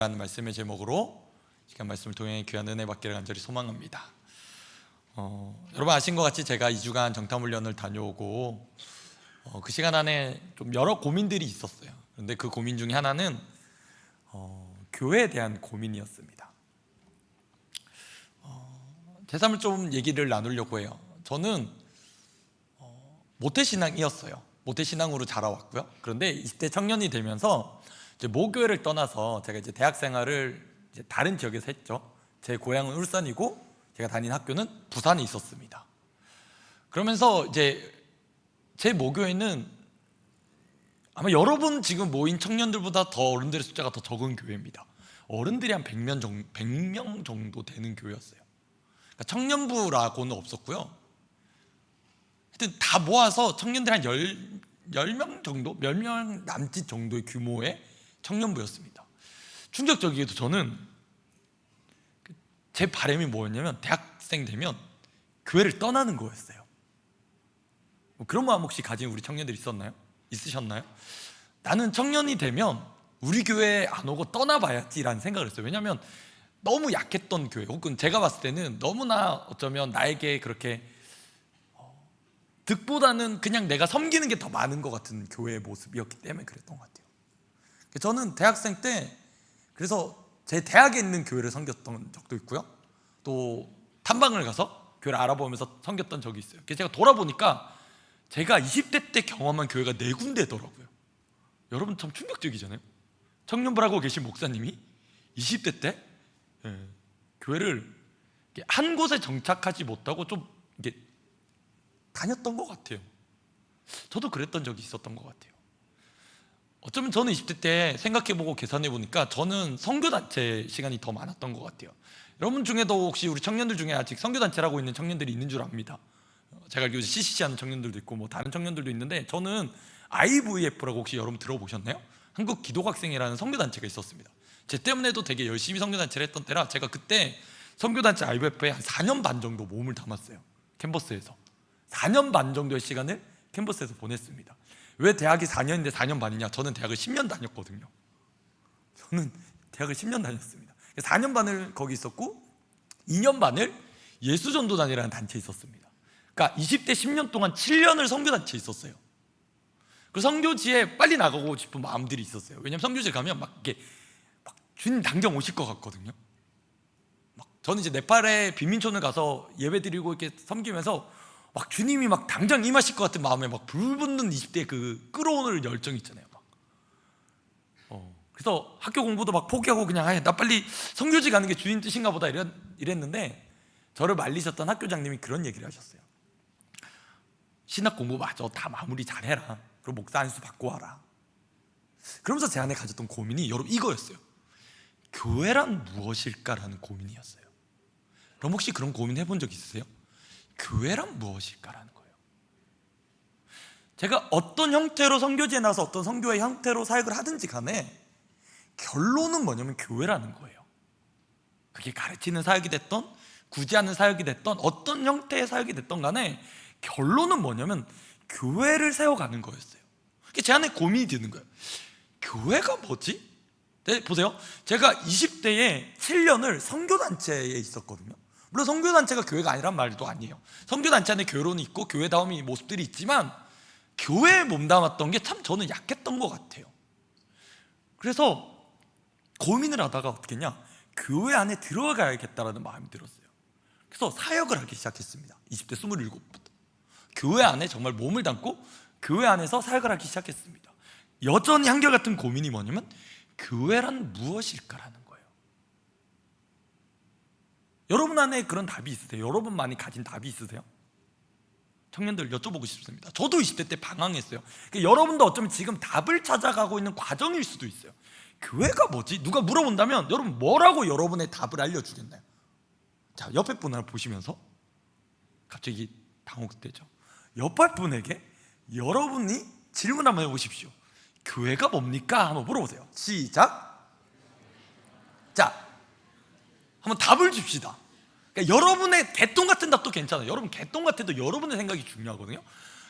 라는 말씀의 제목으로 시간 말씀을 통해 귀한 은혜 받기를 간절히 소망합니다. 여러분 아신 것 같이 제가 2주간 정탐훈련을 다녀오고 그 시간 안에 좀 여러 고민들이 있었어요. 그런데 그 고민 중에 하나는 교회에 대한 고민이었습니다. 제 삶을 좀 얘기를 나누려고 해요. 저는 모태신앙이었어요. 모태신앙으로 자라왔고요. 그런데 20대 청년이 되면서 이제 모교회를 떠나서 제가 이제 대학 생활을 이제 다른 지역에서 했죠. 제 고향은 울산이고 제가 다닌 학교는 부산에 있었습니다. 그러면서 이제 제 모교회는 아마 여러분 지금 모인 청년들보다 더 어른들의 숫자가 더 적은 교회입니다. 어른들이 한 100명 정도 되는 교회였어요. 그러니까 청년부라고는 없었고요. 하여튼 다 모아서 청년들 한 10명 정도, 몇 명 남짓 정도의 규모의 청년부였습니다. 충격적이게도 저는 제 바람이 뭐였냐면 대학생 되면 교회를 떠나는 거였어요. 그런 마음 혹시 가진 우리 청년들 있으셨나요? 나는 청년이 되면 우리 교회에 안 오고 떠나봐야지라는 생각을 했어요. 왜냐하면 너무 약했던 교회, 혹은 제가 봤을 때는 너무나 어쩌면 나에게 그렇게 득보다는 그냥 내가 섬기는 게 더 많은 것 같은 교회의 모습이었기 때문에 그랬던 것 같아요. 저는 대학생 때 그래서 제 대학에 있는 교회를 섬겼던 적도 있고요, 또 탐방을 가서 교회를 알아보면서 섬겼던 적이 있어요. 제가 돌아보니까 제가 20대 때 경험한 교회가 4군데더라고요. 여러분 참 충격적이잖아요. 청년부라고 계신 목사님이 20대 때 교회를 한 곳에 정착하지 못하고 좀 이게 다녔던 것 같아요. 저도 그랬던 적이 있었던 것 같아요. 어쩌면 저는 20대 때 생각해보고 계산해보니까 저는 선교단체 시간이 더 많았던 것 같아요. 여러분 중에도 혹시 우리 청년들 중에 아직 선교단체라고 있는 청년들이 있는 줄 압니다. 제가 알기로 CCC 하는 청년들도 있고 뭐 다른 청년들도 있는데, 저는 IVF라고 혹시 여러분 들어보셨나요? 한국 기독학생이라는 선교단체가 있었습니다. 제 때문에도 되게 열심히 선교단체를 했던 때라 제가 그때 선교단체 IVF에 한 4년 반 정도 몸을 담았어요. 캠퍼스에서 4년 반 정도의 시간을 캠퍼스에서 보냈습니다. 왜 대학이 4년인데 4년 반이냐? 저는 대학을 10년 다녔거든요. 저는 대학을 10년 다녔습니다. 4년 반을 거기 있었고 2년 반을 예수전도단이라는 단체에 있었습니다. 그러니까 20대 10년 동안 7년을 선교단체에 있었어요. 그 선교지에 빨리 나가고 싶은 마음들이 있었어요. 왜냐하면 선교지에 가면 막 이렇게 막 주님 당장 오실 것 같거든요. 저는 이제 네팔의 빈민촌을 가서 예배드리고 이렇게 섬기면서 막 주님이 막 당장 임하실 것 같은 마음에 막 불붙는 20대의 그 끌어오는 열정이 있잖아요. 그래서 학교 공부도 막 포기하고 그냥 나 빨리 선교지 가는 게 주님 뜻인가 보다 이랬는데, 저를 말리셨던 학교장님이 그런 얘기를 하셨어요. 신학 공부 마저 다 마무리 잘해라. 그리고 목사 안수 받고 와라. 그러면서 제 안에 가졌던 고민이 여러분 이거였어요. 교회란 무엇일까라는 고민이었어요. 그럼 혹시 그런 고민 해본 적 있으세요? 교회란 무엇일까라는 거예요. 제가 어떤 형태로 선교지에 나서 어떤 선교의 형태로 사역을 하든지 간에 결론은 뭐냐면 교회라는 거예요. 그게 가르치는 사역이 됐던 구제하는 사역이 됐던 어떤 형태의 사역이 됐던 간에 결론은 뭐냐면 교회를 세워가는 거였어요. 제 안에 고민이 드는 거예요. 교회가 뭐지? 네, 보세요. 제가 20대에 7년을 선교단체에 있었거든요. 물론 선교단체가 교회가 아니란 말도 아니에요. 선교단체 안에 교회론이 있고 교회다움의 모습들이 있지만 교회에 몸담았던 게 참 저는 약했던 것 같아요. 그래서 고민을 하다가 어떻게 했냐, 교회 안에 들어가야겠다라는 마음이 들었어요. 그래서 사역을 하기 시작했습니다. 20대 27부터 교회 안에 정말 몸을 담고 교회 안에서 사역을 하기 시작했습니다. 여전히 한결같은 고민이 뭐냐면 교회란 무엇일까라는 거예요. 여러분 안에 그런 답이 있으세요? 여러분만이 가진 답이 있으세요? 청년들 여쭤보고 싶습니다. 저도 20대 때 방황했어요. 여러분도 어쩌면 지금 답을 찾아가고 있는 과정일 수도 있어요. 교회가 뭐지? 누가 물어본다면 여러분 뭐라고 여러분의 답을 알려주겠나요? 자, 옆에 분을 보시면서 갑자기 당혹되죠. 옆에 분에게 여러분이 질문 한번 해보십시오. 교회가 뭡니까? 한번 물어보세요. 시작. 자, 한번 답을 줍시다. 그러니까 여러분의 개똥 같은 답도 괜찮아요. 여러분 개똥 같아도 여러분의 생각이 중요하거든요.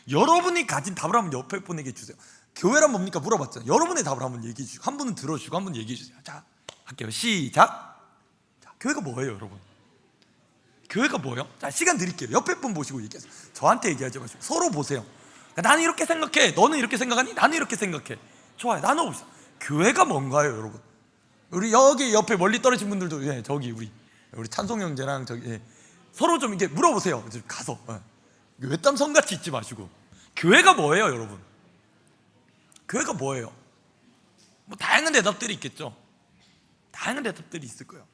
여러분이 가진 답을 한번 옆에 분에게 주세요. 교회란 뭡니까? 물어봤잖아요. 여러분의 답을 한번 얘기해 주시고, 한 분은 들어주시고 한 분은 얘기해 주세요. 자, 할게요. 시작. 자, 교회가 뭐예요, 여러분? 교회가 뭐예요? 자, 시간 드릴게요. 옆에 분 보시고 얘기하세요. 저한테 얘기하지 마시고 서로 보세요. 그러니까 나는 이렇게 생각해. 너는 이렇게 생각하니? 나는 이렇게 생각해. 좋아요. 나눠보세요. 교회가 뭔가요, 여러분? 우리 여기 옆에 멀리 떨어진 분들도, 예, 저기 우리 찬송 형제랑 저기, 예, 서로 좀 이렇게 물어보세요. 가서, 예. 외딴 성같이 있지 마시고. 교회가 뭐예요, 여러분? 교회가 뭐예요? 뭐 다양한 대답들이 있겠죠. 다양한 대답들이 있을 거예요.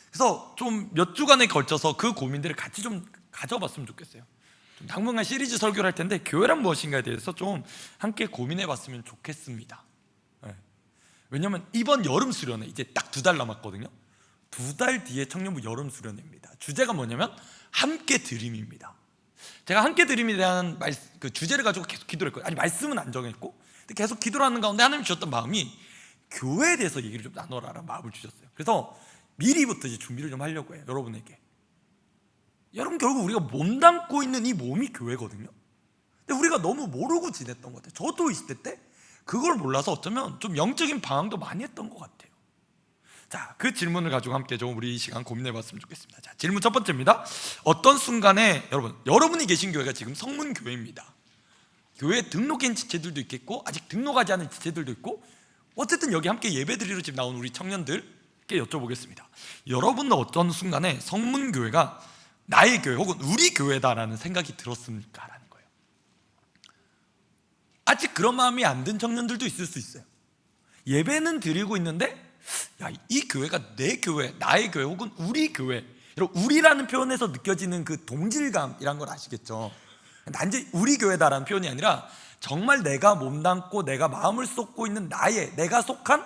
그래서 좀 몇 주간에 걸쳐서 그 고민들을 같이 좀 가져봤으면 좋겠어요. 좀 당분간 시리즈 설교를 할 텐데 교회란 무엇인가에 대해서 좀 함께 고민해봤으면 좋겠습니다. 네. 왜냐하면 이번 여름 수련회 이제 딱 2달 남았거든요. 2달 뒤에 청년부 여름 수련회입니다. 주제가 뭐냐면 함께 드림입니다. 제가 함께 드림에 대한 그 주제를 가지고 계속 기도를 했거든요. 아니, 말씀은 안 정했고 근데 계속 기도를 하는 가운데 하나님 주셨던 마음이 교회에 대해서 얘기를 좀 나눠라라는 마음을 주셨어요. 그래서 미리부터 이제 준비를 좀 하려고 해요, 여러분에게. 여러분, 결국 우리가 몸담고 있는 이 몸이 교회거든요. 근데 우리가 너무 모르고 지냈던 것 같아요. 저도 20대 때 그걸 몰라서 어쩌면 좀 영적인 방황도 많이 했던 것 같아요. 자, 그 질문을 가지고 함께 좀 우리 이 시간 고민해봤으면 좋겠습니다. 자, 질문 첫 번째입니다. 어떤 순간에 여러분이 계신 교회가 지금 성문교회입니다. 교회에 등록한 지체들도 있겠고 아직 등록하지 않은 지체들도 있고, 어쨌든 여기 함께 예배드리러 지금 나온 우리 청년들께 여쭤보겠습니다. 여러분은 어떤 순간에 성문교회가 나의 교회 혹은 우리 교회다라는 생각이 들었습니까? 라는 거예요. 아직 그런 마음이 안 든 청년들도 있을 수 있어요. 예배는 드리고 있는데 야, 이 교회가 내 교회, 나의 교회 혹은 우리 교회, 여러분, 우리라는 표현에서 느껴지는 그 동질감이란 걸 아시겠죠? 단지 우리 교회다라는 표현이 아니라 정말 내가 몸담고 내가 마음을 쏟고 있는 내가 속한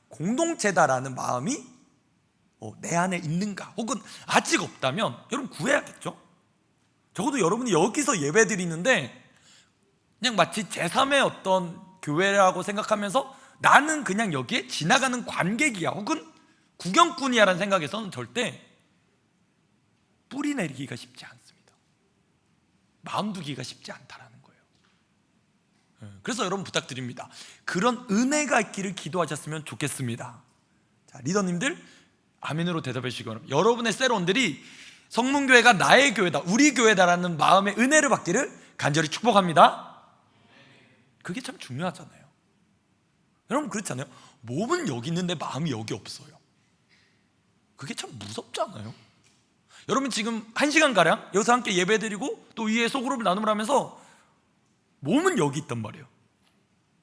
공동체다라는 마음이 내 안에 있는가, 혹은 아직 없다면 여러분 구해야겠죠. 적어도 여러분이 여기서 예배 드리는데 그냥 마치 제3의 어떤 교회라고 생각하면서 나는 그냥 여기에 지나가는 관객이야 혹은 구경꾼이야 라는 생각에서는 절대 뿌리 내리기가 쉽지 않습니다. 마음 두기가 쉽지 않다라는 거예요. 그래서 여러분 부탁드립니다. 그런 은혜가 있기를 기도하셨으면 좋겠습니다. 자, 리더님들 아멘으로 대답해 주시기 바랍니다. 여러분의 셀원들이 성문교회가 나의 교회다, 우리 교회다라는 마음의 은혜를 받기를 간절히 축복합니다. 그게 참 중요하잖아요. 여러분 그렇잖아요. 몸은 여기 있는데 마음이 여기 없어요. 그게 참 무섭지 않아요? 여러분 지금 1시간가량 여기서 함께 예배드리고 또 위에 소그룹을 나눔을 하면서 몸은 여기 있단 말이에요.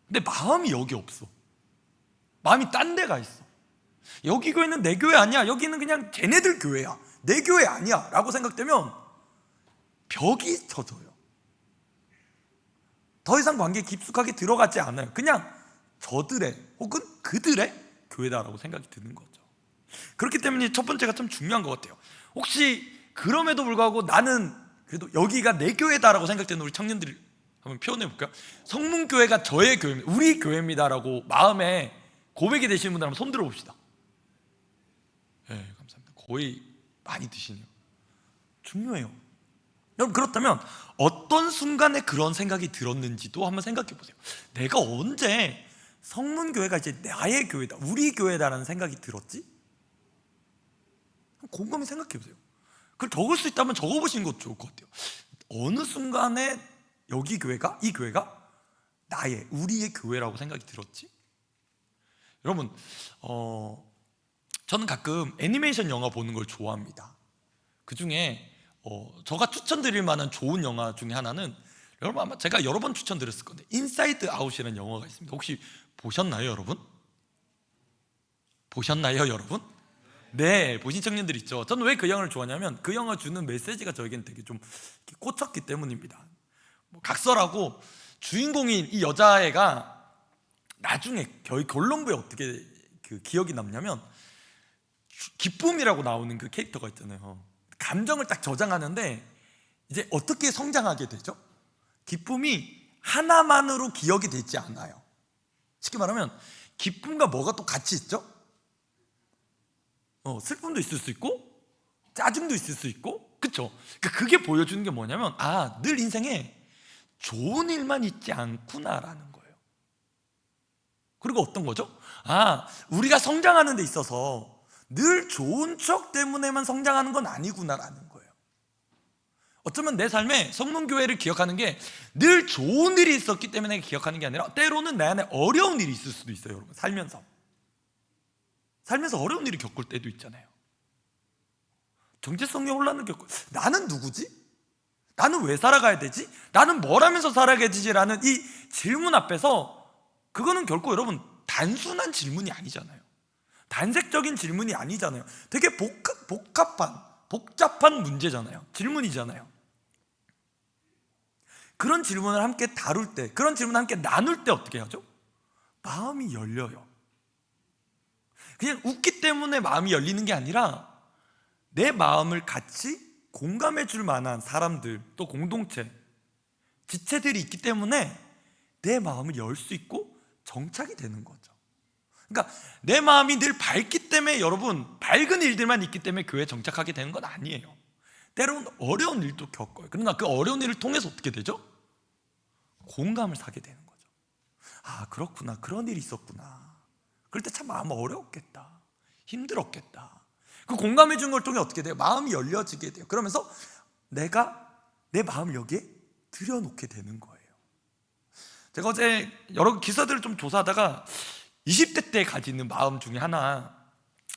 근데 마음이 여기 없어. 마음이 딴 데가 있어. 여기 교회는 내 교회 아니야, 여기는 그냥 쟤네들 교회야, 내 교회 아니야 라고 생각되면 벽이 쳐져요. 더 이상 관계에 깊숙하게 들어가지 않아요. 그냥 저들의 혹은 그들의 교회다라고 생각이 드는 거죠. 그렇기 때문에 첫 번째가 참 중요한 것 같아요. 혹시 그럼에도 불구하고 나는 그래도 여기가 내 교회다라고 생각되는 우리 청년들을 한번 표현해 볼까요? 성문교회가 저의 교회입니다, 우리 교회입니다라고 마음에 고백이 되시는 분들 한번 손 들어 봅시다. 네, 감사합니다. 거의 많이 드시네요. 중요해요. 여러분 그렇다면 어떤 순간에 그런 생각이 들었는지도 한번 생각해 보세요. 내가 언제 성문교회가 이제 나의 교회다, 우리 교회다라는 생각이 들었지? 곰곰이 생각해 보세요. 그걸 적을 수 있다면 적어보시는 것도 좋을 것 같아요. 어느 순간에 여기 교회가, 이 교회가 나의, 우리의 교회라고 생각이 들었지? 여러분 저는 가끔 애니메이션 영화 보는 걸 좋아합니다. 그 중에 제가 추천드릴 만한 좋은 영화 중에 하나는, 여러분 아마 제가 여러 번 추천드렸을 건데 인사이드 아웃이라는 영화가 있습니다. 혹시 보셨나요, 여러분? 보셨나요, 여러분? 네, 보신 청년들 있죠. 저는 왜 그 영화를 좋아하냐면 그 영화 주는 메시지가 저에겐 되게 좀 꽂혔기 때문입니다. 각설하고 주인공인 이 여자애가 나중에 결론부에 어떻게 그 기억이 남냐면, 기쁨이라고 나오는 그 캐릭터가 있잖아요. 감정을 딱 저장하는데 이제 어떻게 성장하게 되죠? 기쁨이 하나만으로 기억이 되지 않아요. 쉽게 말하면 기쁨과 뭐가 또 같이 있죠? 슬픔도 있을 수 있고 짜증도 있을 수 있고, 그쵸? 그게 보여주는 게 뭐냐면 늘 인생에 좋은 일만 있지 않구나라는 거예요. 그리고 어떤 거죠? 우리가 성장하는 데 있어서 늘 좋은 척 때문에만 성장하는 건 아니구나라는 거예요. 어쩌면 내 삶에 성문교회를 기억하는 게 늘 좋은 일이 있었기 때문에 기억하는 게 아니라 때로는 내 안에 어려운 일이 있을 수도 있어요. 여러분, 살면서 어려운 일을 겪을 때도 있잖아요. 정체성의 혼란을 겪고, 나는 누구지? 나는 왜 살아가야 되지? 나는 뭘 하면서 살아가야 되지라는 이 질문 앞에서, 그거는 결코 여러분 단순한 질문이 아니잖아요. 단색적인 질문이 아니잖아요. 되게 복잡한 문제잖아요. 질문이잖아요. 그런 질문을 함께 다룰 때, 그런 질문을 함께 나눌 때 어떻게 하죠? 마음이 열려요. 그냥 웃기 때문에 마음이 열리는 게 아니라 내 마음을 같이 공감해 줄 만한 사람들, 또 공동체, 지체들이 있기 때문에 내 마음을 열 수 있고 정착이 되는 거죠. 그러니까 내 마음이 늘 밝기 때문에, 여러분, 밝은 일들만 있기 때문에 교회에 정착하게 되는 건 아니에요. 때로는 어려운 일도 겪어요. 그러나 그 어려운 일을 통해서 어떻게 되죠? 공감을 사게 되는 거죠. 아, 그렇구나, 그런 일이 있었구나. 그럴 때 참 마음 어려웠겠다, 힘들었겠다. 그 공감해 준 걸 통해 어떻게 돼요? 마음이 열려지게 돼요. 그러면서 내가 내 마음을 여기에 들여놓게 되는 거예요. 제가 어제 여러 기사들을 좀 조사하다가 20대 때 가지는 마음 중에 하나,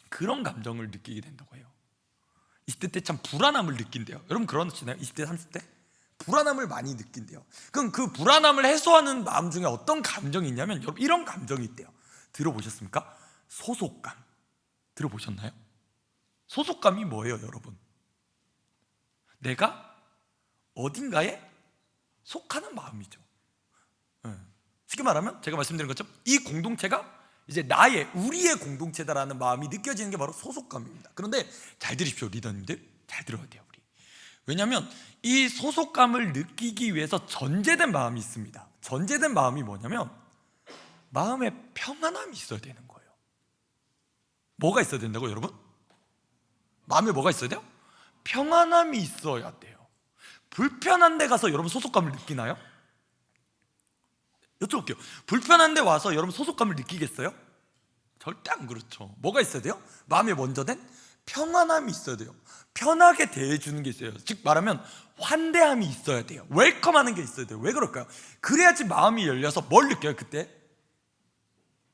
그런 감정을 느끼게 된다고 해요. 20대 때 참 불안함을 느낀대요. 여러분 그러시나요? 20대, 30대? 불안함을 많이 느낀대요. 그럼 그 불안함을 해소하는 마음 중에 어떤 감정이 있냐면, 여러분 이런 감정이 있대요. 들어보셨습니까? 소속감. 들어보셨나요? 소속감이 뭐예요, 여러분? 내가 어딘가에 속하는 마음이죠. 쉽게 말하면 제가 말씀드린 것처럼 이 공동체가 이제 우리의 공동체다라는 마음이 느껴지는 게 바로 소속감입니다. 그런데 잘 들으십시오, 리더님들. 잘 들어야 돼요, 우리. 왜냐하면 이 소속감을 느끼기 위해서 전제된 마음이 있습니다. 전제된 마음이 뭐냐면 마음에 평안함이 있어야 되는 거예요. 뭐가 있어야 된다고요, 여러분? 마음에 뭐가 있어야 돼요? 평안함이 있어야 돼요. 불편한 데 가서 여러분 소속감을 느끼나요? 여쭤볼게요. 불편한 데 와서 여러분 소속감을 느끼겠어요? 절대 안 그렇죠. 뭐가 있어야 돼요? 마음에 먼저 된 평안함이 있어야 돼요. 편하게 대해주는 게 있어요. 즉 말하면 환대함이 있어야 돼요. 웰컴하는 게 있어야 돼요. 왜 그럴까요? 그래야지 마음이 열려서 뭘 느껴요? 그때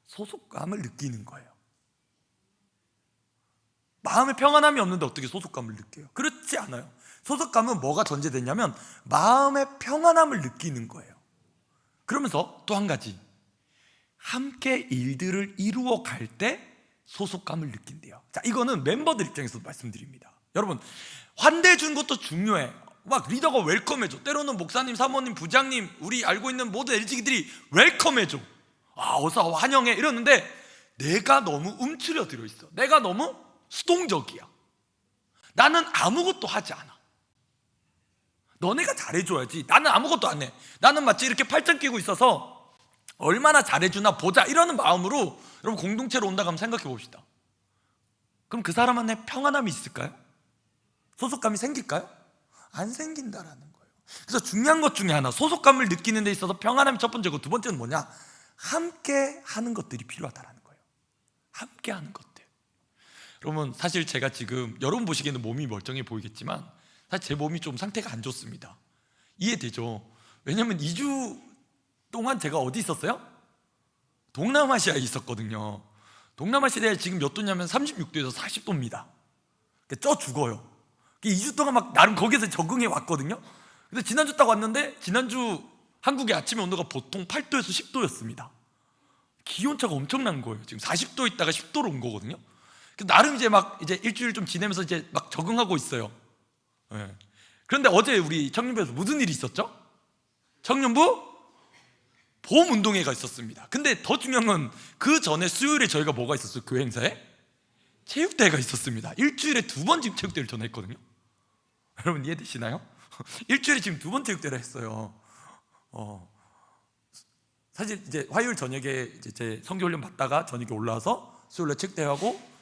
소속감을 느끼는 거예요. 마음에 평안함이 없는데 어떻게 소속감을 느껴요? 그렇지 않아요. 소속감은 뭐가 전제됐냐면 마음의 평안함을 느끼는 거예요. 그러면서 또 한 가지, 함께 일들을 이루어 갈 때 소속감을 느낀대요. 자, 이거는 멤버들 입장에서 말씀드립니다. 여러분, 환대해 주는 것도 중요해. 막 리더가 웰컴해줘. 때로는 목사님, 사모님, 부장님, 우리 알고 있는 모든 LG기들이 웰컴해줘. 아, 어서 환영해 이러는데 내가 너무 움츠려들어 있어. 내가 너무 수동적이야. 나는 아무것도 하지 않아. 너네가 잘해줘야지. 나는 아무것도 안 해. 나는 마치 이렇게 팔짱 끼고 있어서 얼마나 잘해주나 보자 이러는 마음으로 여러분 공동체로 온다고 한번 생각해 봅시다. 그럼 그 사람 안에 평안함이 있을까요? 소속감이 생길까요? 안 생긴다라는 거예요. 그래서 중요한 것 중에 하나, 소속감을 느끼는 데 있어서 평안함이 첫 번째고, 두 번째는 뭐냐? 함께 하는 것들이 필요하다라는 거예요. 함께 하는 것들. 여러분, 사실 제가 지금 여러분 보시기에는 몸이 멀쩡해 보이겠지만 사실 제 몸이 좀 상태가 안 좋습니다. 이해되죠? 왜냐면 2주 동안 제가 어디 있었어요? 동남아시아에 있었거든요. 동남아시아에 지금 몇 도냐면 36도에서 40도입니다. 쪄 죽어요. 2주 동안 막 나름 거기서 적응해 왔거든요. 근데 지난주 딱 왔는데 지난주 한국의 아침에 온도가 보통 8도에서 10도였습니다. 기온차가 엄청난 거예요. 지금 40도 있다가 10도로 온 거거든요. 나름 이제 일주일 좀 지내면서 이제 막 적응하고 있어요. 네. 그런데 어제 우리 청년부에서 무슨 일이 있었죠? 청년부 봄 운동회가 있었습니다. 근데 더 중요한 건 그 전에 수요일에 저희가 뭐가 있었어요? 교회 행사에 체육대회가 있었습니다. 일주일에 2번 지금 체육대회를 저는 했거든요. 여러분 이해되시나요? 일주일에 지금 2번 체육대회를 했어요. 사실 이제 화요일 저녁에 이제 제 성교훈련 받다가 저녁에 올라와서 수요일에 체육대회하고,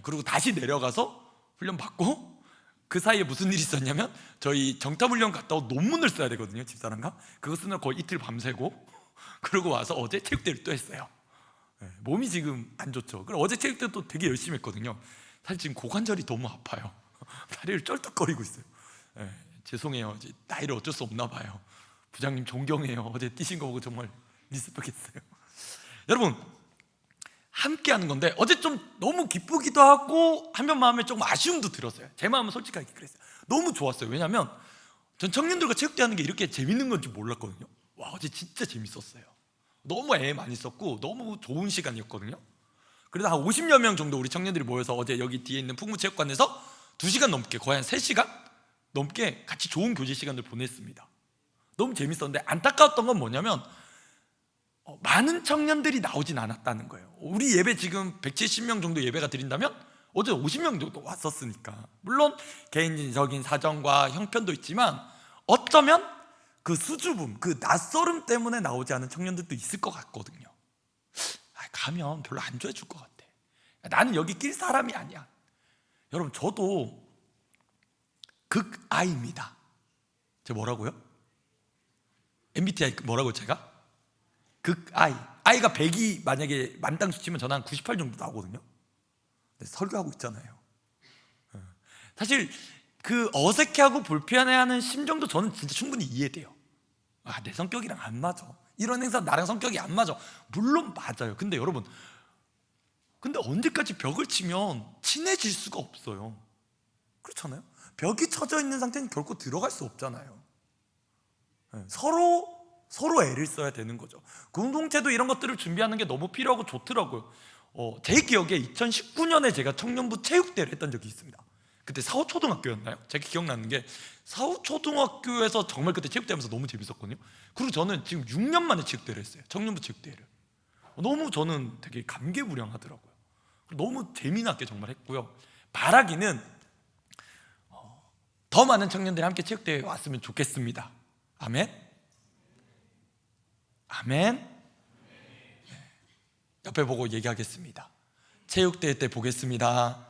그리고 다시 내려가서 훈련 받고, 그 사이에 무슨 일이 있었냐면 저희 정탐훈련 갔다 오고 논문을 써야 되거든요, 집사람과. 그거 쓰느라 거의 이틀 밤새고, 그러고 와서 어제 체육대회를 또 했어요. 몸이 지금 안 좋죠. 그리고 어제 체육대회 또 되게 열심히 했거든요. 사실 지금 고관절이 너무 아파요. 다리를 쩔뚝거리고 있어요. 예, 죄송해요. 이제 나이를 어쩔 수 없나 봐요. 부장님 존경해요. 어제 뛰신 거 보고 정말 리스펙했어요. 여러분, 함께 하는 건데 어제 좀 너무 기쁘기도 하고 한편 마음에 조금 아쉬움도 들었어요. 제 마음은 솔직하게 그랬어요. 너무 좋았어요. 왜냐하면 전 청년들과 체육대 하는 게 이렇게 재밌는 건지 몰랐거든요. 와, 어제 진짜 재밌었어요. 너무 애 많이 썼고 너무 좋은 시간이었거든요. 그래서 한 50여 명 정도 우리 청년들이 모여서 어제 여기 뒤에 있는 풍무체육관에서 2시간 넘게, 거의 한 3시간 넘게 같이 좋은 교제 시간을 보냈습니다. 너무 재밌었는데 안타까웠던 건 뭐냐면 많은 청년들이 나오진 않았다는 거예요. 우리 예배 지금 170명 정도 예배가 드린다면 어제 50명 정도 왔었으니까, 물론 개인적인 사정과 형편도 있지만 어쩌면 그 수줍음, 그 낯설음 때문에 나오지 않은 청년들도 있을 것 같거든요. 가면 별로 안 좋아해 줄 것 같아. 나는 여기 낄 사람이 아니야. 여러분, 저도 극아입니다. 제가 뭐라고요? MBTI 뭐라고 제가? 극아이. 아이가 100이 만약에 만땅 수치면 저는 한 98 정도 나오거든요. 근데 설교하고 있잖아요. 사실 그 어색해하고 불편해하는 심정도 저는 진짜 충분히 이해돼요. 내 성격이랑 안 맞아. 이런 행사 나랑 성격이 안 맞아. 물론 맞아요. 근데 여러분, 근데 언제까지 벽을 치면 친해질 수가 없어요. 그렇잖아요. 벽이 쳐져 있는 상태는 결코 들어갈 수 없잖아요. 서로 애를 써야 되는 거죠. 공동체도 이런 것들을 준비하는 게 너무 필요하고 좋더라고요. 제 기억에 2019년에 제가 청년부 체육대회를 했던 적이 있습니다. 그때 사후초등학교였나요? 제가 기억나는 게 사후초등학교에서 정말 그때 체육대회하면서 너무 재밌었거든요. 그리고 저는 지금 6년 만에 체육대회를 했어요. 청년부 체육대회를. 너무 저는 되게 감개무량하더라고요. 너무 재미나게 정말 했고요. 바라기는 더 많은 청년들이 함께 체육대회에 왔으면 좋겠습니다. 아멘? 아멘? 옆에 보고 얘기하겠습니다. 체육대회 때 보겠습니다.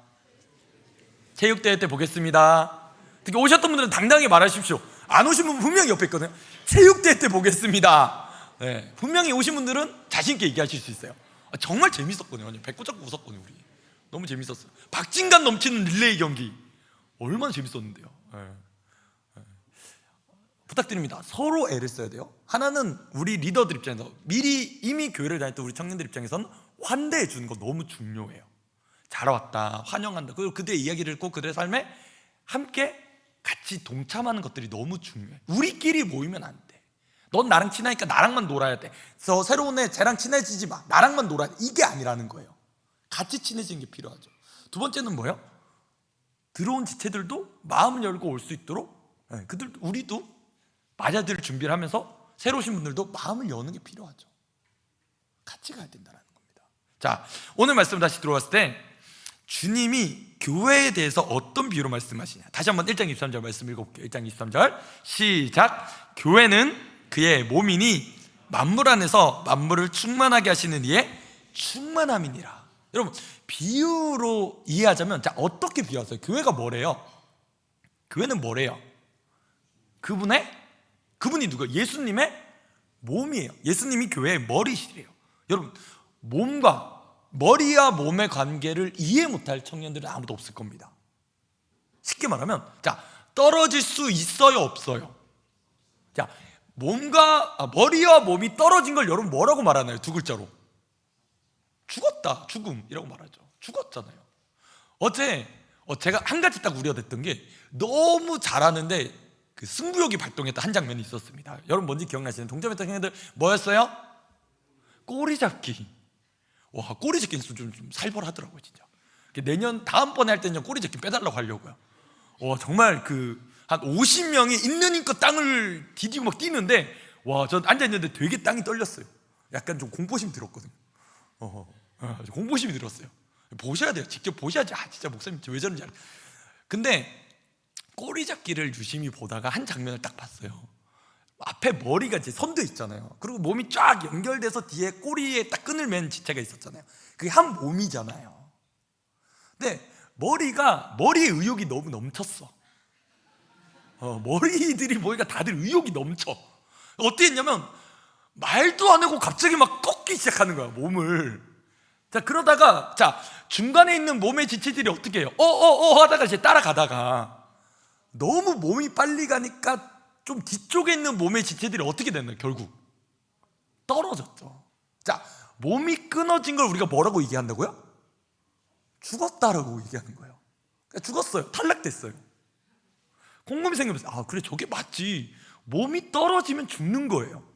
체육대회 때 보겠습니다. 특히 오셨던 분들은 당당히 말하십시오. 안 오신 분 분명히 옆에 있거든요. 체육대회 때 보겠습니다. 네, 분명히 오신 분들은 자신 있게 얘기하실 수 있어요. 정말 재밌었거든요. 배꼽 잡고 웃었거든요. 우리 너무 재밌었어요. 박진감 넘치는 릴레이 경기 얼마나 재밌었는데요. 네. 부탁드립니다. 서로 애를 써야 돼요. 하나는 우리 리더들 입장에서 미리 이미 교회를 다닐 때 우리 청년들 입장에서는 환대해 주는 거 너무 중요해요. 잘 왔다, 환영한다. 그리고 그들의 이야기를 듣고 그들의 삶에 함께 같이 동참하는 것들이 너무 중요해. 우리끼리 모이면 안 돼. 넌 나랑 친하니까 나랑만 놀아야 돼. 그래서 새로운 애 쟤랑 친해지지 마. 나랑만 놀아야 돼. 이게 아니라는 거예요. 같이 친해지는 게 필요하죠. 두 번째는 뭐예요? 들어온 지체들도 마음을 열고 올 수 있도록 우리도 맞아들일 준비를 하면서 새로 오신 분들도 마음을 여는 게 필요하죠. 같이 가야 된다는 겁니다. 자, 오늘 말씀 다시 들어왔을 때 주님이 교회에 대해서 어떤 비유로 말씀하시냐. 다시 한번 1장 23절 말씀 읽어볼게요. 1장 23절 시작. 교회는 그의 몸이니 만물 안에서 만물을 충만하게 하시는 이의 충만함이니라. 여러분, 비유로 이해하자면, 자, 어떻게 비유하세요? 교회가 뭐래요? 교회는 뭐래요? 그분이 누구예요? 예수님의 몸이에요. 예수님이 교회의 머리시래요. 여러분, 머리와 몸의 관계를 이해 못할 청년들은 아무도 없을 겁니다. 쉽게 말하면, 자, 떨어질 수 있어요, 없어요? 자, 머리와 몸이 떨어진 걸 여러분 뭐라고 말하나요? 두 글자로. 죽었다, 죽음이라고 말하죠. 죽었잖아요. 어제 제가 한 가지 딱 우려됐던 게, 너무 잘하는데 그 승부욕이 발동했던 한 장면이 있었습니다. 여러분 뭔지 기억나시는? 동점했던 형님들 뭐였어요? 꼬리 잡기. 와, 꼬리 잡기는 좀 살벌하더라고요, 진짜. 내년 다음번에 할 때는 꼬리 잡기 빼달라고 하려고요. 와, 정말 한 50명이 있는 힘껏 땅을 디디고 막 뛰는데, 와, 전 앉아있는데 되게 땅이 떨렸어요. 약간 좀 공포심 들었거든요. 공포심이 들었어요. 보셔야 돼요. 직접 보셔야지. 진짜 목사님 왜 저런지 알아요. 근데 꼬리 잡기를 유심히 보다가 한 장면을 딱 봤어요. 앞에 머리가 이제 선도 있잖아요. 그리고 몸이 쫙 연결돼서 뒤에 꼬리에 딱 끈을 맨 지체가 있었잖아요. 그게 한 몸이잖아요. 근데 머리에 의욕이 너무 넘쳤어. 머리들이 보니까 다들 의욕이 넘쳐. 어떻게 했냐면 말도 안 하고 갑자기 막 꺾기 시작하는 거야, 몸을. 자, 그러다가 중간에 있는 몸의 지체들이 어떻게 해요? 하다가 이제 따라가다가 너무 몸이 빨리 가니까 좀 뒤쪽에 있는 몸의 지체들이 어떻게 됐나요? 결국 떨어졌죠. 자, 몸이 끊어진 걸 우리가 뭐라고 얘기한다고요? 죽었다라고 얘기하는 거예요. 그러니까 죽었어요. 탈락됐어요. 곰곰이 생각해보세요. 그래, 저게 맞지. 몸이 떨어지면 죽는 거예요.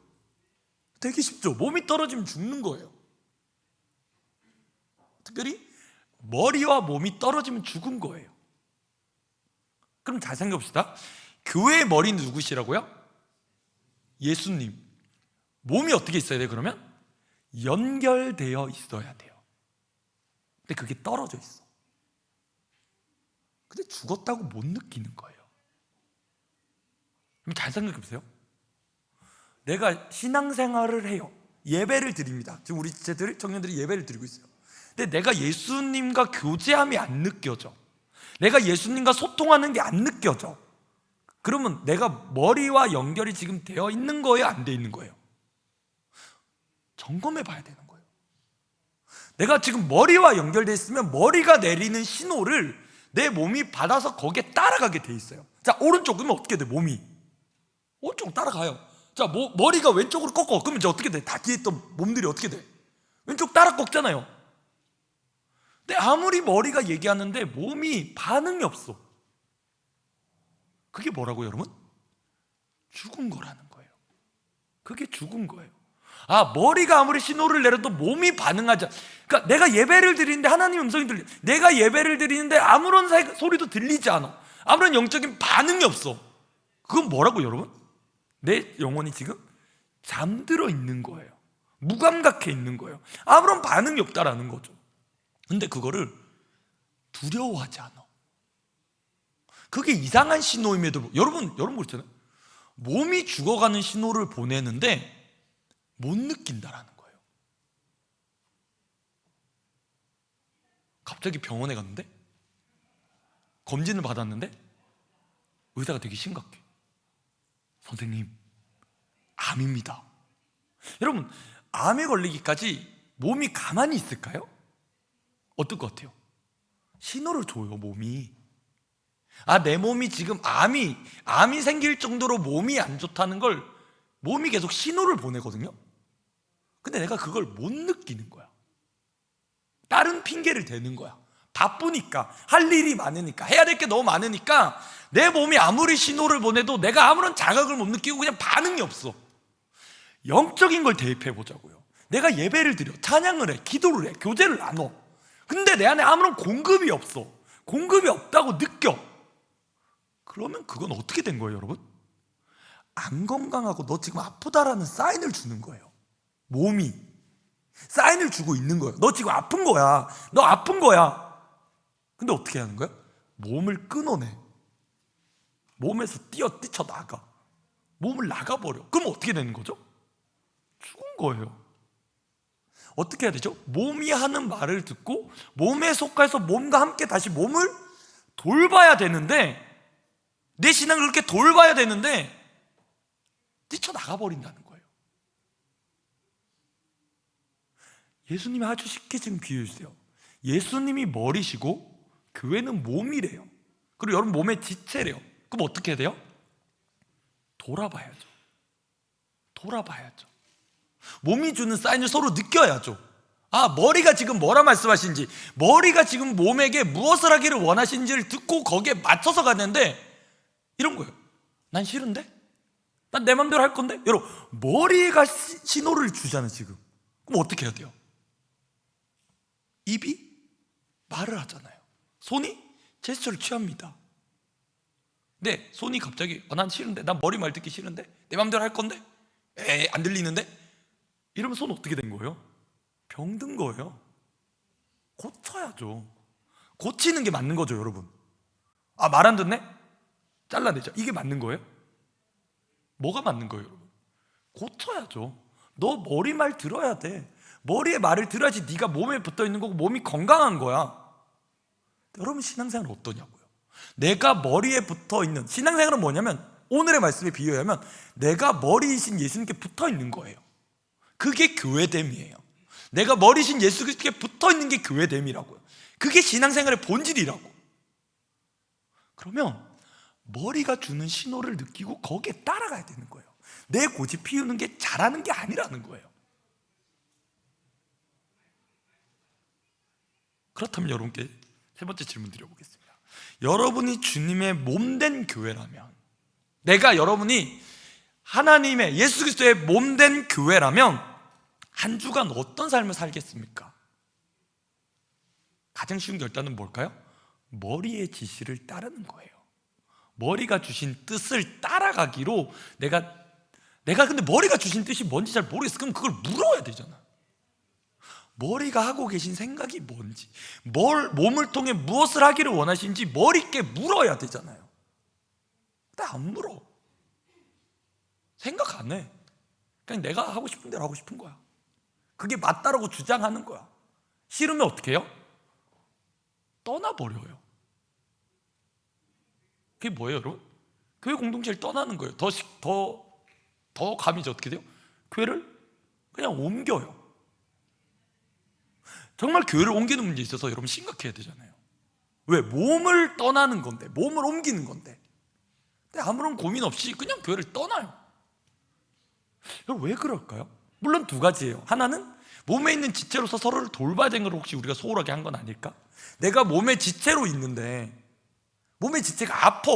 되게 쉽죠. 몸이 떨어지면 죽는 거예요. 특별히 머리와 몸이 떨어지면 죽은 거예요. 그럼 잘 생각해봅시다. 교회의 머리는 누구시라고요? 예수님. 몸이 어떻게 있어야 돼요? 그러면 연결되어 있어야 돼요. 근데 그게 떨어져 있어. 근데 죽었다고 못 느끼는 거예요. 그럼 잘 생각해보세요. 내가 신앙생활을 해요. 예배를 드립니다. 지금 우리 지체들, 청년들이 예배를 드리고 있어요. 근데 내가 예수님과 교제함이 안 느껴져. 내가 예수님과 소통하는 게 안 느껴져. 그러면 내가 머리와 연결이 지금 되어 있는 거예요? 안 되어 있는 거예요? 점검해 봐야 되는 거예요. 내가 지금 머리와 연결되어 있으면 머리가 내리는 신호를 내 몸이 받아서 거기에 따라가게 돼 있어요. 자, 오른쪽 그러면 어떻게 돼? 몸이 오른쪽 따라가요. 자, 머리가 왼쪽으로 꺾어. 그러면 이제 어떻게 돼? 다 뒤에 있던 몸들이 어떻게 돼? 왼쪽 따라 꺾잖아요. 근데 아무리 머리가 얘기하는데 몸이 반응이 없어. 그게 뭐라고요, 여러분? 죽은 거라는 거예요. 그게 죽은 거예요. 머리가 아무리 신호를 내려도 몸이 반응하지 않아. 그러니까 내가 예배를 드리는데 하나님의 음성이 들려. 내가 예배를 드리는데 아무런 소리도 들리지 않아. 아무런 영적인 반응이 없어. 그건 뭐라고, 여러분? 내 영혼이 지금 잠들어 있는 거예요. 무감각해 있는 거예요. 아무런 반응이 없다라는 거죠. 근데 그거를 두려워하지 않아. 그게 이상한 신호임에도 여러분 그렇잖아요. 몸이 죽어가는 신호를 보내는데 못 느낀다라는 거예요. 갑자기 병원에 갔는데 검진을 받았는데 의사가 되게 심각해. 선생님, 암입니다. 여러분, 암에 걸리기까지 몸이 가만히 있을까요? 어떨 것 같아요? 신호를 줘요, 몸이. 내 몸이 지금 암이 생길 정도로 몸이 안 좋다는 걸 몸이 계속 신호를 보내거든요. 근데 내가 그걸 못 느끼는 거야. 다른 핑계를 대는 거야. 바쁘니까, 할 일이 많으니까, 해야 될 게 너무 많으니까 내 몸이 아무리 신호를 보내도 내가 아무런 자각을 못 느끼고 그냥 반응이 없어. 영적인 걸 대입해 보자고요. 내가 예배를 드려, 찬양을 해, 기도를 해, 교제를 나눠. 근데 내 안에 아무런 공급이 없어. 공급이 없다고 느껴. 그러면 그건 어떻게 된 거예요, 여러분? 안 건강하고 너 지금 아프다라는 사인을 주는 거예요. 몸이 사인을 주고 있는 거예요. 너 지금 아픈 거야. 너 아픈 거야. 근데 어떻게 하는 거야? 몸을 끊어내. 몸에서 뛰쳐나가. 몸을 나가버려. 그럼 어떻게 되는 거죠? 죽은 거예요. 어떻게 해야 되죠? 몸이 하는 말을 듣고 몸에 속해서 몸과 함께 다시 몸을 돌봐야 되는데, 내 신앙을 그렇게 돌봐야 되는데 뛰쳐나가 버린다는 거예요. 예수님이 아주 쉽게 지금 비유해 주세요. 예수님이 머리시고 교회는 몸이래요. 그리고 여러분 몸의 지체래요. 그럼 어떻게 해야 돼요? 돌아봐야죠. 몸이 주는 사인을 서로 느껴야죠. 머리가 지금 뭐라 말씀하시는지, 머리가 지금 몸에게 무엇을 하기를 원하시는지를 듣고 거기에 맞춰서 가는데, 이런 거예요. 난 싫은데? 난 내 맘대로 할 건데? 여러분, 머리가 신호를 주잖아요 지금. 그럼 어떻게 해야 돼요? 입이 말을 하잖아요. 손이 제스처를 취합니다. 근데 손이 갑자기 난 싫은데, 난 머리 말 듣기 싫은데, 내 맘대로 할 건데, 안 들리는데? 이러면 손 어떻게 된 거예요? 병든 거예요. 고쳐야죠. 고치는 게 맞는 거죠, 여러분. 말 안 듣네? 잘라내자. 이게 맞는 거예요? 뭐가 맞는 거예요, 여러분? 고쳐야죠. 너 머리 말 들어야 돼. 머리의 말을 들어야지 네가 몸에 붙어 있는 거고 몸이 건강한 거야. 여러분, 신앙생활은 어떠냐고요? 내가 머리에 붙어 있는, 신앙생활은 뭐냐면 오늘의 말씀에 비유하면 내가 머리이신 예수님께 붙어 있는 거예요. 그게 교회됨이에요. 내가 머리신 예수 그리스도께 붙어있는 게 교회됨이라고요. 그게 신앙생활의 본질이라고. 그러면 머리가 주는 신호를 느끼고 거기에 따라가야 되는 거예요. 내 고집 피우는 게 잘하는 게 아니라는 거예요. 그렇다면 여러분께 세 번째 질문 드려보겠습니다. 여러분이 주님의 몸된 교회라면, 내가 여러분이 하나님의 예수 그리스도의 몸된 교회라면 한 주간 어떤 삶을 살겠습니까? 가장 쉬운 결단은 뭘까요? 머리의 지시를 따르는 거예요. 머리가 주신 뜻을 따라가기로 내가 근데 머리가 주신 뜻이 뭔지 잘 모르겠어. 그럼 그걸 물어야 되잖아. 머리가 하고 계신 생각이 뭔지, 몸을 통해 무엇을 하기를 원하시는지 머리께 물어야 되잖아요. 근데 안 물어. 생각 안 해. 그냥 내가 하고 싶은 대로 하고 싶은 거야. 그게 맞다라고 주장하는 거야. 싫으면 어떻게 해요? 떠나버려요. 그게 뭐예요, 여러분? 교회 공동체를 떠나는 거예요. 더 감이 어떻게 돼요? 교회를 그냥 옮겨요. 정말 교회를 옮기는 문제에 있어서 여러분 심각해야 되잖아요. 왜? 몸을 떠나는 건데, 몸을 옮기는 건데. 근데 아무런 고민 없이 그냥 교회를 떠나요. 여러분 왜 그럴까요? 물론 두 가지예요. 하나는 몸에 있는 지체로서 서로를 돌봐야 되는 걸 혹시 우리가 소홀하게 한 건 아닐까? 내가 몸의 지체로 있는데 몸의 지체가 아파.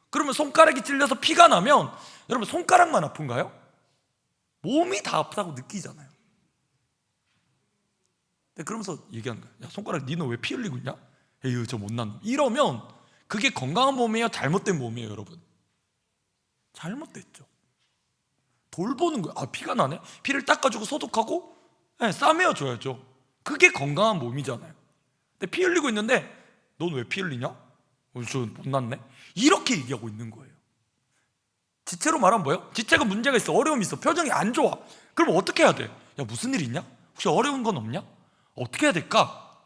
그러면 손가락이 찔려서 피가 나면 여러분 손가락만 아픈가요? 몸이 다 아프다고 느끼잖아요. 그러면서 얘기하는 거야. 야, 손가락 니는 왜 피 흘리고 있냐? 에휴 저 못난 놈. 이러면 그게 건강한 몸이에요? 잘못된 몸이에요, 여러분? 잘못됐죠. 돌보는 거예요. 아, 피가 나네? 피를 닦아주고 소독하고 싸매어줘야죠. 그게 건강한 몸이잖아요. 근데 피 흘리고 있는데 넌 왜 피 흘리냐? 저 못났네? 이렇게 얘기하고 있는 거예요. 지체로 말하면 뭐예요? 지체가 문제가 있어, 어려움이 있어, 표정이 안 좋아. 그럼 어떻게 해야 돼? 야, 무슨 일 있냐? 혹시 어려운 건 없냐? 어떻게 해야 될까?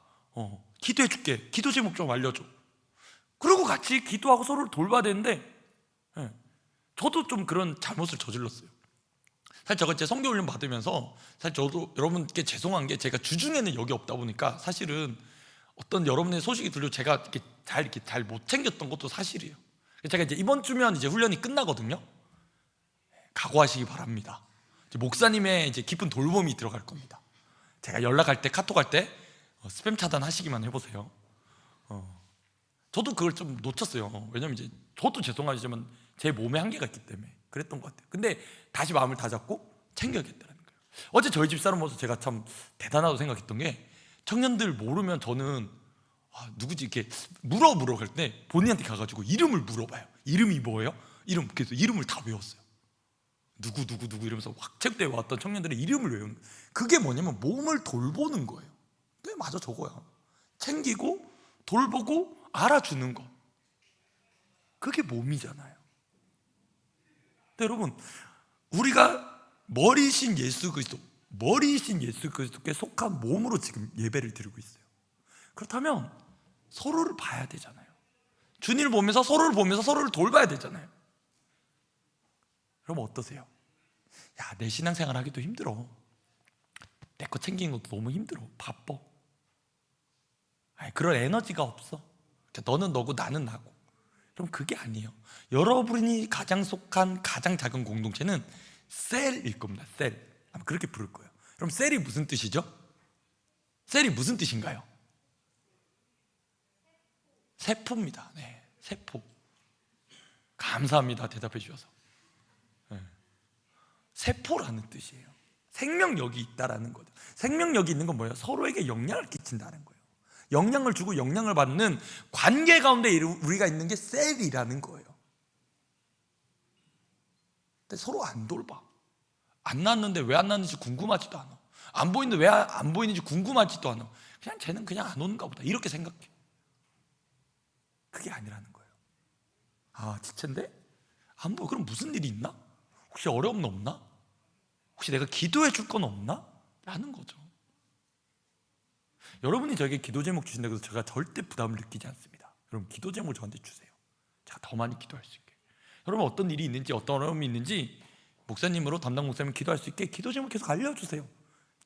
기도해 줄게. 기도 제목 좀 알려줘. 그리고 같이 기도하고 서로를 돌봐야 되는데 저도 좀 그런 잘못을 저질렀어요. 사실 제가 제 성경훈련 받으면서 사실 저도 여러분께 죄송한 게 제가 주중에는 여기 없다 보니까 사실은 어떤 여러분의 소식이 들려 제가 이렇게 잘 못 챙겼던 것도 사실이에요. 제가 이제 이번 주면 이제 훈련이 끝나거든요. 각오하시기 바랍니다. 이제 목사님의 이제 깊은 돌봄이 들어갈 겁니다. 제가 연락할 때, 카톡할 때 스팸 차단하시기만 해보세요. 저도 그걸 좀 놓쳤어요. 왜냐면 이제 저도 죄송하지만 제 몸에 한계가 있기 때문에 그랬던 것 같아요. 근데 다시 마음을 다잡고 챙겨야겠다는 거예요. 어제 저희 집사람 모습 제가 참 대단하다고 생각했던 게, 청년들 모르면 저는 누구지 이렇게 물어갈 때 본인한테 가가지고 이름을 물어봐요. 이름이 뭐예요? 그래서 이름을 다 외웠어요. 누구 이러면서 학책대에 왔던 청년들의 이름을 외우는 거예요. 그게 뭐냐면 몸을 돌보는 거예요. 그게 맞아, 저거야. 챙기고 돌보고 알아주는 거. 그게 몸이잖아요. 근데 여러분, 우리가 머리신 예수 그리스도께 속한 몸으로 지금 예배를 드리고 있어요. 그렇다면 서로를 봐야 되잖아요. 주님을 보면서 서로를 돌봐야 되잖아요. 그럼 어떠세요? 야, 내 신앙생활 하기도 힘들어. 내 거 챙기는 것도 너무 힘들어. 바빠. 그런 에너지가 없어. 너는 너고 나는 나고. 그럼 그게 아니에요. 여러분이 가장 속한 가장 작은 공동체는 셀일 겁니다. 셀. 아마 그렇게 부를 거예요. 그럼 셀이 무슨 뜻이죠? 셀이 무슨 뜻인가요? 세포입니다. 네, 세포. 감사합니다. 대답해 주셔서. 세포라는 뜻이에요. 생명력이 있다라는 거죠. 생명력이 있는 건 뭐예요? 서로에게 영향을 끼친다는 거예요. 영향을 주고 영향을 받는 관계 가운데 우리가 있는 게 셀이라는 거예요. 근데 서로 안 돌봐. 안 낳았는데 왜 안 낳는지 궁금하지도 않아. 안 보이는데 왜 안 보이는지 궁금하지도 않아. 그냥 쟤는 그냥 안 오는가 보다, 이렇게 생각해. 그게 아니라는 거예요. 지체인데? 안 보여. 그럼 무슨 일이 있나? 혹시 어려움 없나? 혹시 내가 기도해 줄 건 없나? 라는 거죠. 여러분이 저에게 기도 제목 주신다고 해서 제가 절대 부담을 느끼지 않습니다. 여러분, 기도 제목을 저한테 주세요. 제가 더 많이 기도할 수 있게. 여러분, 어떤 일이 있는지, 어떤 어려움이 있는지 목사님으로, 담당 목사님 기도할 수 있게 기도 제목 계속 알려주세요.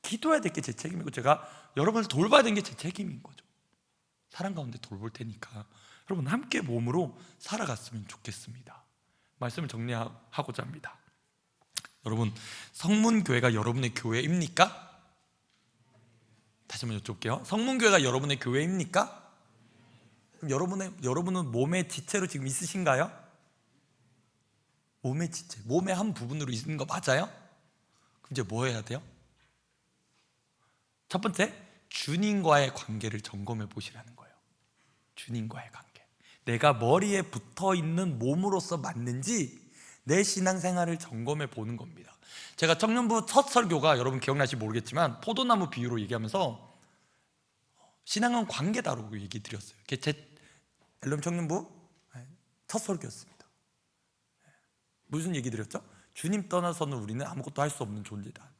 기도해야 될 게 제 책임이고 제가 여러분을 돌봐야 되는 게 제 책임인 거죠. 사랑 가운데 돌볼 테니까 여러분 함께 몸으로 살아갔으면 좋겠습니다. 말씀을 정리하고자 합니다. 여러분, 성문교회가 여러분의 교회입니까? 다시 한번 여쭤볼게요. 성문교회가 여러분의 교회입니까? 그럼 여러분은 몸의 지체로 지금 있으신가요? 몸의 지체, 몸의 한 부분으로 있는 거 맞아요? 그럼 이제 뭐 해야 돼요? 첫 번째, 주님과의 관계를 점검해 보시라는 거예요. 주님과의 관계. 내가 머리에 붙어 있는 몸으로서 맞는지 내 신앙생활을 점검해 보는 겁니다. 제가 청년부 첫 설교가 여러분 기억나실지 모르겠지만 포도나무 비유로 얘기하면서 신앙은 관계다라고 얘기 드렸어요. 그게 제 엘롬 청년부 첫 설교였습니다. 무슨 얘기 드렸죠? 주님 떠나서는 우리는 아무것도 할 수 없는 존재다.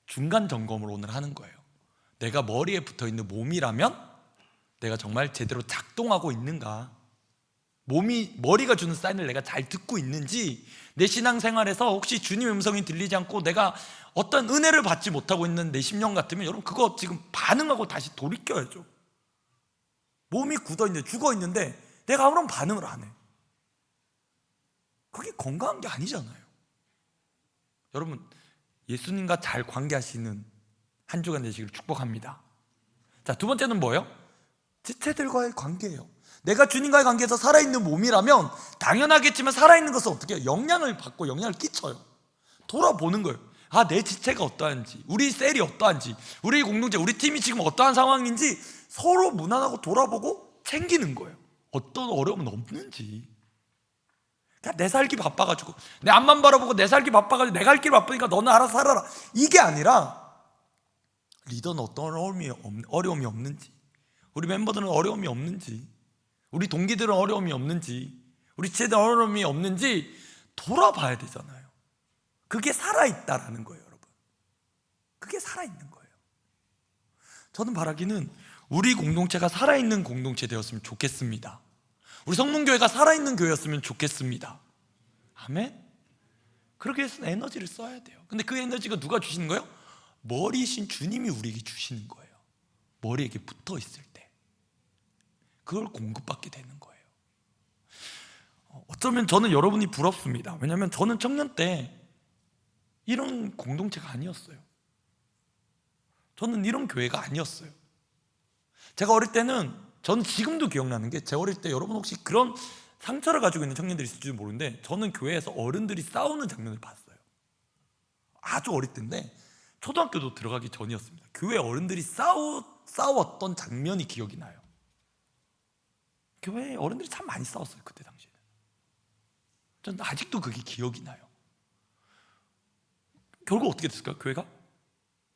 중간 점검을 오늘 하는 거예요. 내가 머리에 붙어 있는 몸이라면 내가 정말 제대로 작동하고 있는가? 머리가 주는 사인을 내가 잘 듣고 있는지, 내 신앙생활에서 혹시 주님의 음성이 들리지 않고 내가 어떤 은혜를 받지 못하고 있는 내 심령 같으면 여러분 그거 지금 반응하고 다시 돌이켜야죠. 몸이 굳어있는데 죽어있는데 내가 아무런 반응을 안 해. 그게 건강한 게 아니잖아요. 여러분, 예수님과 잘 관계하시는 한 주간 되시기를 축복합니다. 자, 두 번째는 뭐예요? 지체들과의 관계예요. 내가 주님과의 관계에서 살아있는 몸이라면 당연하겠지만 살아있는 것은 어떻게 해요? 영향을 받고 영향을 끼쳐요. 돌아보는 거예요. 아, 내 지체가 어떠한지, 우리 셀이 어떠한지, 우리 공동체, 우리 팀이 지금 어떠한 상황인지 서로 무난하고 돌아보고 챙기는 거예요. 어떤 어려움은 없는지. 그냥 내 살기 바빠가지고 내 앞만 바라보고 내 살기 바빠가지고 내가 할 길 바쁘니까 너는 알아서 살아라, 이게 아니라 리더는 어떤 어려움이 없는지, 우리 멤버들은 어려움이 없는지, 우리 동기들은 어려움이 없는지, 우리 지체들은 어려움이 없는지 돌아봐야 되잖아요. 그게 살아있다라는 거예요, 여러분. 그게 살아있는 거예요. 저는 바라기는 우리 공동체가 살아있는 공동체 되었으면 좋겠습니다. 우리 성문교회가 살아있는 교회였으면 좋겠습니다. 아멘? 그러기 위해서는 에너지를 써야 돼요. 근데 그 에너지가 누가 주시는 거예요? 머리이신 주님이 우리에게 주시는 거예요. 머리에게 붙어 있을 때 그걸 공급받게 되는 거예요. 어쩌면 저는 여러분이 부럽습니다. 왜냐하면 저는 청년 때 이런 공동체가 아니었어요. 저는 이런 교회가 아니었어요. 제가 어릴 때는, 저는 지금도 기억나는 게, 제 어릴 때 여러분 혹시 그런 상처를 가지고 있는 청년들이 있을지 모르는데 저는 교회에서 어른들이 싸우는 장면을 봤어요. 아주 어릴 때인데 초등학교도 들어가기 전이었습니다. 교회 어른들이 싸웠던 장면이 기억이 나요. 교회 어른들이 참 많이 싸웠어요, 그때 당시에는. 저는 아직도 그게 기억이 나요. 결국 어떻게 됐을까요? 교회가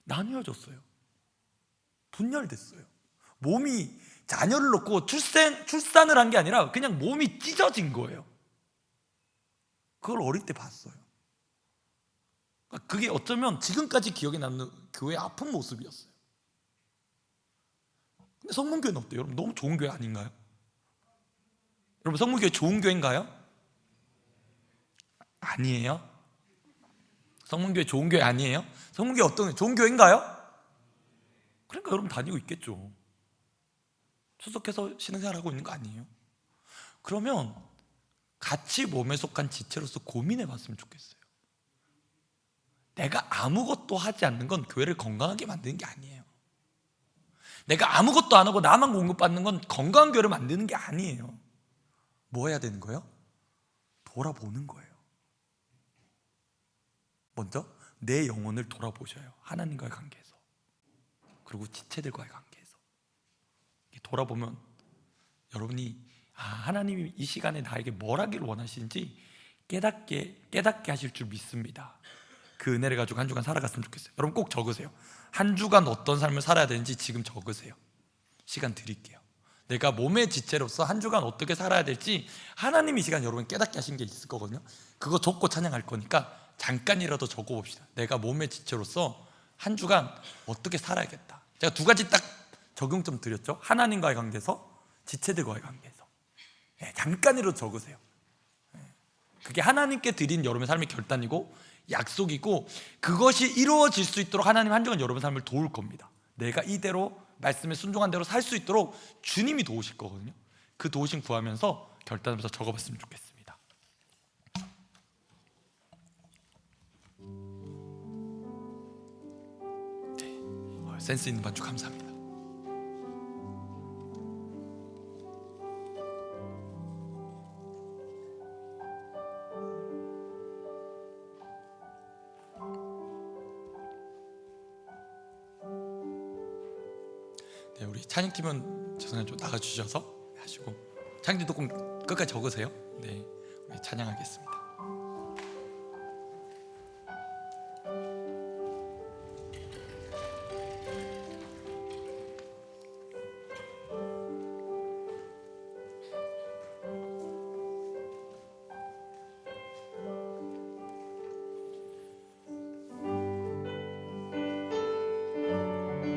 나뉘어졌어요. 분열됐어요. 몸이 자녀를 놓고 출산을 한 게 아니라 그냥 몸이 찢어진 거예요. 그걸 어릴 때 봤어요. 그게 어쩌면 지금까지 기억에 남는 교회의 아픈 모습이었어요. 근데 성문교회는 어때요? 여러분, 너무 좋은 교회 아닌가요? 여러분, 성문교회 좋은 교회인가요? 아니에요? 성문교회 좋은 교회 아니에요? 성문교회 어떤 좋은 교회인가요? 그러니까 여러분 다니고 있겠죠. 출석해서 신앙생활하고 있는 거 아니에요? 그러면 같이 몸에 속한 지체로서 고민해 봤으면 좋겠어요. 내가 아무것도 하지 않는 건 교회를 건강하게 만드는 게 아니에요. 내가 아무것도 안 하고 나만 공급받는 건 건강한 교회를 만드는 게 아니에요. 뭐 해야 되는 거예요? 돌아보는 거예요. 먼저 내 영혼을 돌아보셔요. 하나님과의 관계에서, 그리고 지체들과의 관계에서. 돌아보면 여러분이 하나님이 이 시간에 나에게 뭘 하기를 원하시는지 깨닫게 하실 줄 믿습니다. 그 은혜를 가지고 한 주간 살아갔으면 좋겠어요. 여러분 꼭 적으세요. 한 주간 어떤 삶을 살아야 되는지 지금 적으세요. 시간 드릴게요. 내가 몸의 지체로서 한 주간 어떻게 살아야 될지 하나님이 이 시간 여러분 깨닫게 하신 게 있을 거거든요. 그거 적고 찬양할 거니까 잠깐이라도 적어봅시다. 내가 몸의 지체로서 한 주간 어떻게 살아야겠다. 제가 두 가지 딱 적용점 드렸죠. 하나님과의 관계에서, 지체들과의 관계에서. 잠깐이라도 적으세요. 그게 하나님께 드린 여러분의 삶의 결단이고 약속이고 그것이 이루어질 수 있도록 하나님 한 주간 여러분 삶을 도울 겁니다. 내가 이대로 말씀에 순종한 대로 살 수 있도록 주님이 도우실 거거든요. 그 도우심 구하면서 결단하면서 적어봤으면 좋겠습니다. 네, 센스 있는 반주 감사합니다. 네, 우리 찬양팀은 죄송해요, 좀 나가주셔서 하시고 찬양팀도 꼭 끝까지 적으세요. 네, 우리 찬양하겠습니다.